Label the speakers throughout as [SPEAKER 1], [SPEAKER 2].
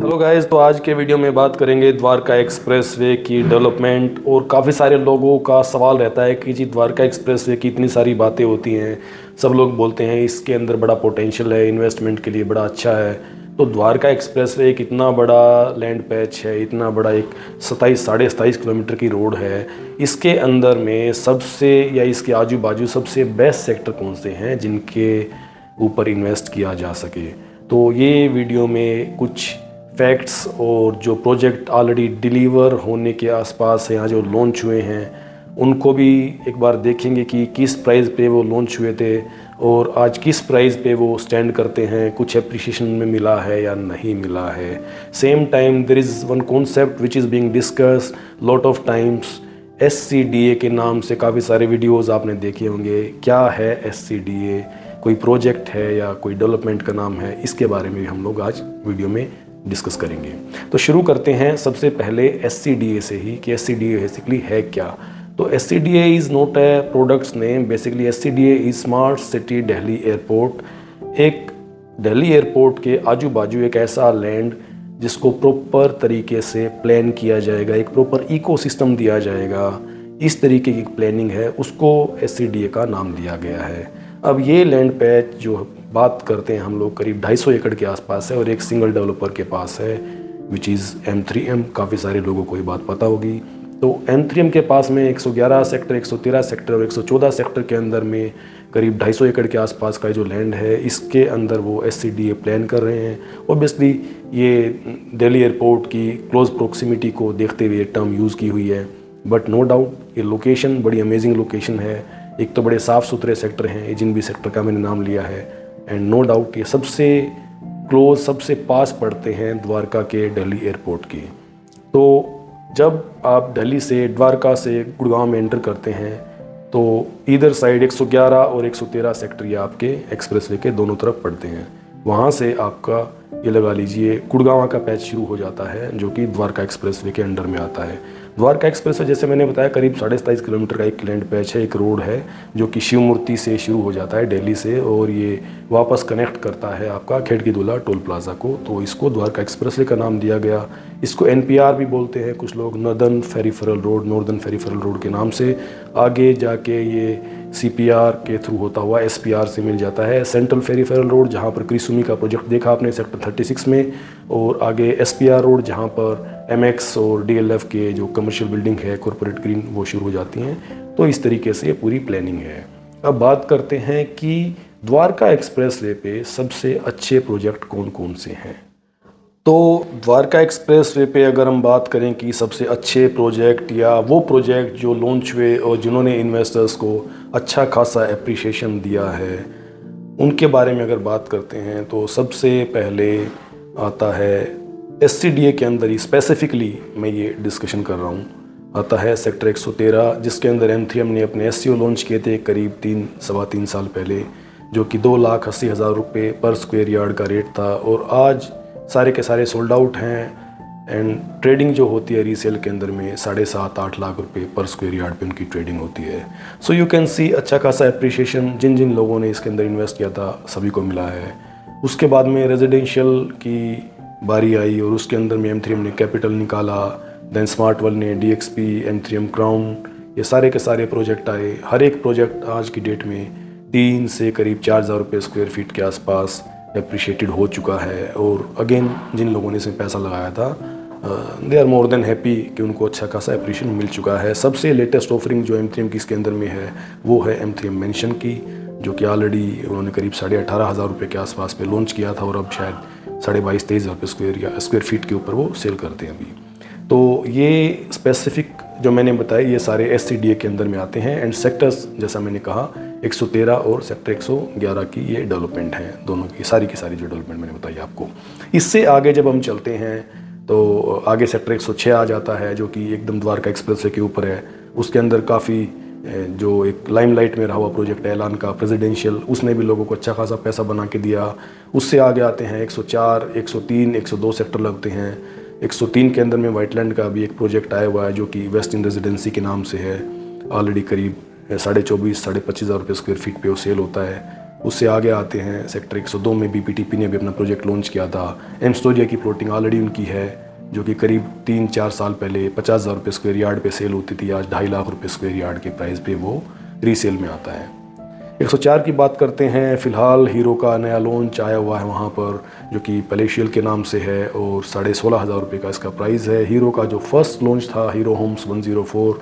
[SPEAKER 1] Hello guys, तो आज के वीडियो में बात करेंगे द्वारका एक्सप्रेसवे की डेवलपमेंट। और काफ़ी सारे लोगों का सवाल रहता है कि जी द्वारका एक्सप्रेसवे की इतनी सारी बातें होती हैं, सब लोग बोलते हैं इसके अंदर बड़ा पोटेंशियल है, इन्वेस्टमेंट के लिए बड़ा अच्छा है। तो द्वारका एक्सप्रेसवे एक इतना बड़ा लैंड पैच है, इतना बड़ा एक 27-27.5 किलोमीटर की रोड है। इसके अंदर में सबसे या इसके आजू बाजू सबसे बेस्ट सेक्टर कौन से हैं जिनके ऊपर इन्वेस्ट किया जा सके। तो ये वीडियो में कुछ फैक्ट्स और जो प्रोजेक्ट ऑलरेडी डिलीवर होने के आसपास है या जो लॉन्च हुए हैं उनको भी एक बार देखेंगे कि किस प्राइस पे वो लॉन्च हुए थे और आज किस प्राइस पे वो स्टैंड करते हैं, कुछ एप्रिसिएशन में मिला है या नहीं मिला है। Same time there is one concept which is being discussed lot of times. SCDA के नाम से काफ़ी सारे वीडियोज़ आपने देखे होंगे। क्या है SCDA? कोई प्रोजेक्ट है या कोई डेवलपमेंट का नाम है? इसके बारे में भी हम लोग आज वीडियो में डिस्कस करेंगे। तो शुरू करते हैं सबसे पहले SCDA से ही कि SCDA बेसिकली है क्या। तो SCDA is not a products name, basically SCDA is smart city Delhi airport. एक दिल्ली एयरपोर्ट के आजू बाजू एक ऐसा लैंड जिसको प्रॉपर तरीके से प्लान किया जाएगा, एक प्रॉपर इकोसिस्टम दिया जाएगा, इस तरीके की प्लानिंग है, उसको SCDA का नाम दिया गया है। अब ये लैंड पैच जो बात करते हैं हम लोग करीब 250 एकड़ के आसपास है और एक सिंगल डेवलपर के पास है विच इज़ M3M। काफ़ी सारे लोगों को ये बात पता होगी। तो M3M के पास में 111 सेक्टर, 113 सेक्टर और 114 सेक्टर के अंदर में करीब 250 एकड़ के आसपास का जो लैंड है, इसके अंदर वो SCDA प्लान कर रहे हैं। ऑब्वियसली ये दिल्ली एयरपोर्ट की क्लोज प्रोक्सिमिटी को देखते हुए टर्म यूज़ की हुई है, बट नो डाउट ये लोकेशन बड़ी अमेजिंग लोकेशन है। एक तो बड़े साफ़ सुथरे सेक्टर हैं, जिन भी सेक्टर का मैंने नाम लिया है, एंड नो डाउट ये सबसे क्लोज, सबसे पास पड़ते हैं द्वारका के दिल्ली एयरपोर्ट की। तो जब आप दिल्ली से, द्वारका से गुड़गांव में एंटर करते हैं तो इधर साइड 111 और 113 सेक्टर ये आपके एक्सप्रेसवे के दोनों तरफ पड़ते हैं। वहाँ से आपका ये लगा लीजिए गुड़गांव का पैच शुरू हो जाता है जो कि द्वारका एक्सप्रेसवे के अंडर में आता है। द्वारका एक्सप्रेसवे जैसे मैंने बताया करीब 27.5 किलोमीटर का एक लैंड पैच है, एक रोड है जो कि शिव मूर्ति से शुरू हो जाता है दिल्ली से, और ये वापस कनेक्ट करता है आपका खेड़की दूल्हा टोल प्लाजा को। तो इसको द्वारका एक्सप्रेसवे का नाम दिया गया। इसको NPR भी बोलते हैं कुछ लोग, नॉर्दर्न पेरिफेरल रोड के नाम से। आगे जाके ये CPR के थ्रू होता हुआ SPR से मिल जाता है, सेंट्रल पेरिफेरल रोड, जहाँ पर क्रिसुमी का प्रोजेक्ट देखा आपने सेक्टर 36 में, और आगे SPR रोड जहाँ पर MX और DLF के जो कमर्शियल बिल्डिंग है, कॉरपोरेट ग्रीन, वो शुरू हो जाती हैं। तो इस तरीके से पूरी प्लानिंग है। अब बात करते हैं कि द्वारका एक्सप्रेसवे पे सबसे अच्छे प्रोजेक्ट कौन कौन से हैं। तो द्वारका एक्सप्रेसवे पे अगर हम बात करें कि सबसे अच्छे प्रोजेक्ट या वो प्रोजेक्ट जो लॉन्च हुए और जिन्होंने इन्वेस्टर्स को अच्छा खासा एप्रिसिएशन दिया है, उनके बारे में अगर बात करते हैं तो सबसे पहले आता है SCDA के अंदर ही, स्पेसिफिकली मैं ये डिस्कशन कर रहा हूँ, आता है सेक्टर 113, जिसके अंदर M3M ने अपने SCO लॉन्च किए थे करीब 3-3.25 साल पहले, जो कि 2,80,000 रुपये पर स्क्वायर यार्ड का रेट था। और आज सारे के सारे सोल्ड आउट हैं, एंड ट्रेडिंग जो होती है रीसेल के अंदर में 7.5-8 लाख रुपए पर स्क्वायर यार्ड पे उनकी ट्रेडिंग होती है। सो यू कैन सी अच्छा खासा एप्रिसिएशन जिन जिन लोगों ने इसके अंदर इन्वेस्ट किया था सभी को मिला है। उसके बाद में रेजिडेंशियल की बारी आई और उसके अंदर में M3M ने कैपिटल निकाला, देन स्मार्ट वर्ल्ड ने DXP, M3M क्राउन, ये सारे के सारे प्रोजेक्ट आए। हर एक प्रोजेक्ट आज की डेट में 3 से करीब 4,000 रुपये स्क्वायर फीट के आसपास एप्रिशिएटेड हो चुका है। और अगेन जिन लोगों ने इसमें पैसा लगाया था they are more than happy कि उनको अच्छा खासा एप्रिशिएशन मिल चुका है। सबसे लेटेस्ट ऑफरिंग जो M3M की इसके अंदर में है वो है M3M मेंशन की, जो कि ऑलरेडी उन्होंने करीब 18,500 रुपये के आसपास पे लॉन्च किया था और अब शायद 22,000-23,000 रुपये स्क्वायर फीट के ऊपर वो सेल करते हैं अभी। तो ये स्पेसिफिक जो मैंने बताया ये सारे SCDA के अंदर में आते हैं। एंड सेक्टर्स जैसा मैंने कहा 113 और सेक्टर 111 की ये डेवलपमेंट है, दोनों की सारी जो डेवलपमेंट मैंने बताई आपको। इससे आगे जब हम चलते हैं तो आगे सेक्टर 106 आ जाता है जो कि एकदम द्वारका एक्सप्रेसवे के ऊपर है। उसके अंदर काफ़ी जो एक लाइमलाइट में रहा हुआ प्रोजेक्ट है ऐलान का प्रेसिडेंशियल, उसने भी लोगों को अच्छा खासा पैसा बना के दिया। उससे आगे आते हैं 104, 103, 102 सेक्टर लगते हैं। 103 के अंदर में वाइटलैंड का भी एक प्रोजेक्ट आया हुआ है जो कि वेस्ट इन रेजिडेंसी के नाम से है। ऑलरेडी करीब 24,500-25,000 रुपये स्क्वायर फीट पे वो सेल होता है। उससे आगे आते हैं सेक्टर 102 में BPTP ने भी अपना प्रोजेक्ट लॉन्च किया था। एम्स्टोरिया की प्लॉटिंग ऑलरेडी उनकी है, जो कि करीब 3-4 साल पहले 50,000 रुपये स्क्वायर यार्ड पे सेल होती थी। आज 2.5 लाख रुपये स्क्वायर यार्ड के प्राइस पे वो रीसेल में आता है। 104 की बात करते हैं। फ़िलहाल हीरो का नया लॉन्च आया हुआ है वहाँ पर, जो कि पैलेशियल के नाम से है और 16,500 रुपये का इसका प्राइस है। हीरो का जो फर्स्ट लॉन्च था हीरो होम्स 104,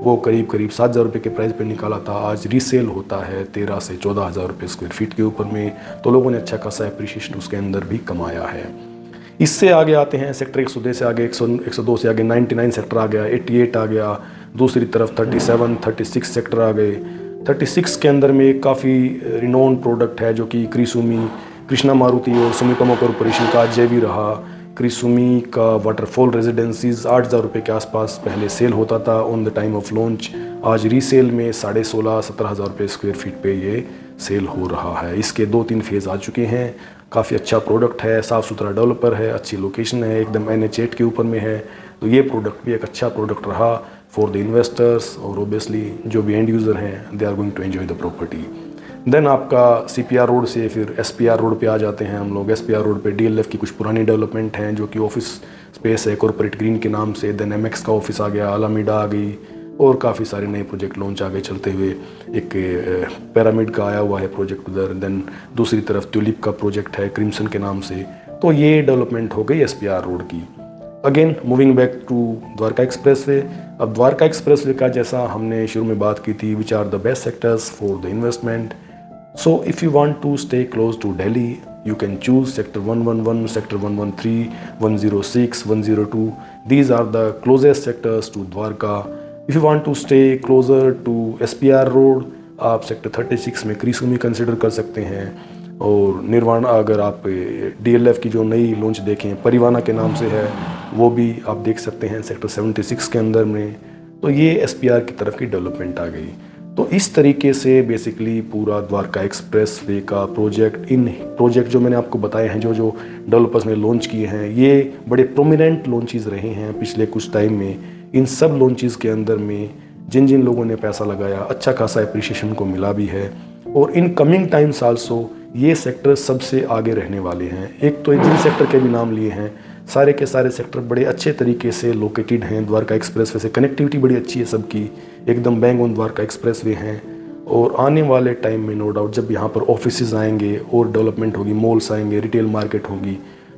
[SPEAKER 1] वो करीब 7,000 रुपये के प्राइस पे निकाला था। आज रीसेल होता है 13 से 14,000 रुपये स्क्वायर फीट के ऊपर में, तो लोगों ने अच्छा खासा एप्रिशिएशन उसके अंदर भी कमाया है। इससे आगे आते हैं सेक्टर 102 से आगे, 102 से आगे 99 सेक्टर आ गया, 88 आ गया, दूसरी तरफ 37, 36 सेक्टर आ गए। 36 के अंदर में एक काफ़ी रिनोन प्रोडक्ट है जो कि कृष्णा मारुति और सुमितोमो कॉर्पोरेशन का JV रहा। क्रिसुमी का वाटरफॉल रेजिडेंसीज 8,000 रुपये के आसपास पहले सेल होता था on the time of launch. आज रीसेल में 16,500-17,000 रुपये स्क्वायर फीट पे ये सेल हो रहा है। इसके 2-3 फेज़ आ चुके हैं। काफ़ी अच्छा प्रोडक्ट है, साफ़ सुथरा डेवलपर है, अच्छी लोकेशन है, एकदम NH8 के ऊपर में है। तो ये प्रोडक्ट भी एक अच्छा प्रोडक्ट रहा फॉर द इन्वेस्टर्स, और ओबियसली जो भी एंड यूज़र हैं they are going to enjoy the property. Then आपका CPR रोड से फिर SPR रोड पे आ जाते हैं हम लोग। SPR रोड पे DLF की कुछ पुरानी डेवलपमेंट हैं जो कि ऑफिस स्पेस है कॉर्पोरेट ग्रीन के नाम से। देन MX का ऑफिस आ गया, अलामीडा आ गई, और काफ़ी सारे नए प्रोजेक्ट लॉन्च आगे चलते हुए। एक पिरामिड का आया हुआ है प्रोजेक्ट उधर। देन दूसरी तरफ ट्यूलिप का प्रोजेक्ट है क्रिम्सन के नाम से। तो ये डेवलपमेंट हो गई SPR रोड की। Again moving back to Dwarka expressway. अब द्वारका एक्सप्रेसवे का जैसा हमने शुरू में बात की थी, which are the best sectors for the investment. So if you want to stay close to Delhi, you can choose sector 111, sector 113, 106, 102. These are the closest sectors to Dwarka. If you want to stay closer to SPR road, आप sector 36 में Krisumi consider कर सकते हैं। और निर्वाणा, अगर आप DLF की जो नई लॉन्च देखें परिवाना के नाम से है, वो भी आप देख सकते हैं सेक्टर 76 के अंदर में। तो ये SPR की तरफ की डेवलपमेंट आ गई। तो इस तरीके से बेसिकली पूरा द्वारका एक्सप्रेसवे का प्रोजेक्ट जो मैंने आपको बताए हैं, जो डेवलपर्स ने लॉन्च किए हैं, ये बड़े प्रोमिनेंट लॉन्चेस रहे हैं पिछले कुछ टाइम में। इन सब लॉन्चेस के अंदर में जिन लोगों ने पैसा लगाया, अच्छा खासा एप्रिशिएशन को मिला भी है। और इन कमिंग टाइम्स आल्सो ये सेक्टर सबसे आगे रहने वाले हैं। एक तो जिन सेक्टर के भी नाम लिए हैं, सारे के सारे सेक्टर बड़े अच्छे तरीके से लोकेटेड हैं। द्वारका एक्सप्रेसवे से कनेक्टिविटी बड़ी अच्छी है सबकी, एकदम बैंग ऑन द्वारका एक्सप्रेसवे हैं। और आने वाले टाइम में नो डाउट जब यहाँ पर ऑफिसेज आएंगे और डेवलपमेंट होगी, मॉल्स आएंगे, रिटेल मार्केट होगी,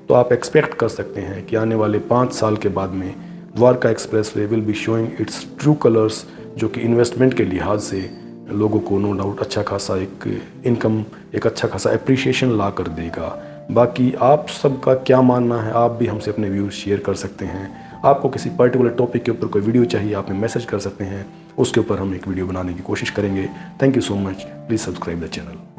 [SPEAKER 1] तो आप एक्सपेक्ट कर सकते हैं कि आने वाले 5 साल के बाद में Dwarka expressway will be showing it's true colours, जो कि इन्वेस्टमेंट के लिहाज से लोगों को नो डाउट अच्छा खासा एक इनकम, एक अच्छा खासा एप्रिशिएशन ला कर देगा। बाकी आप सबका क्या मानना है, आप भी हमसे अपने व्यूज़ शेयर कर सकते हैं। आपको किसी पर्टिकुलर टॉपिक के ऊपर कोई वीडियो चाहिए, आप हमें मैसेज कर सकते हैं, उसके ऊपर हम एक वीडियो बनाने की कोशिश करेंगे। Thank you so much. Please subscribe the channel.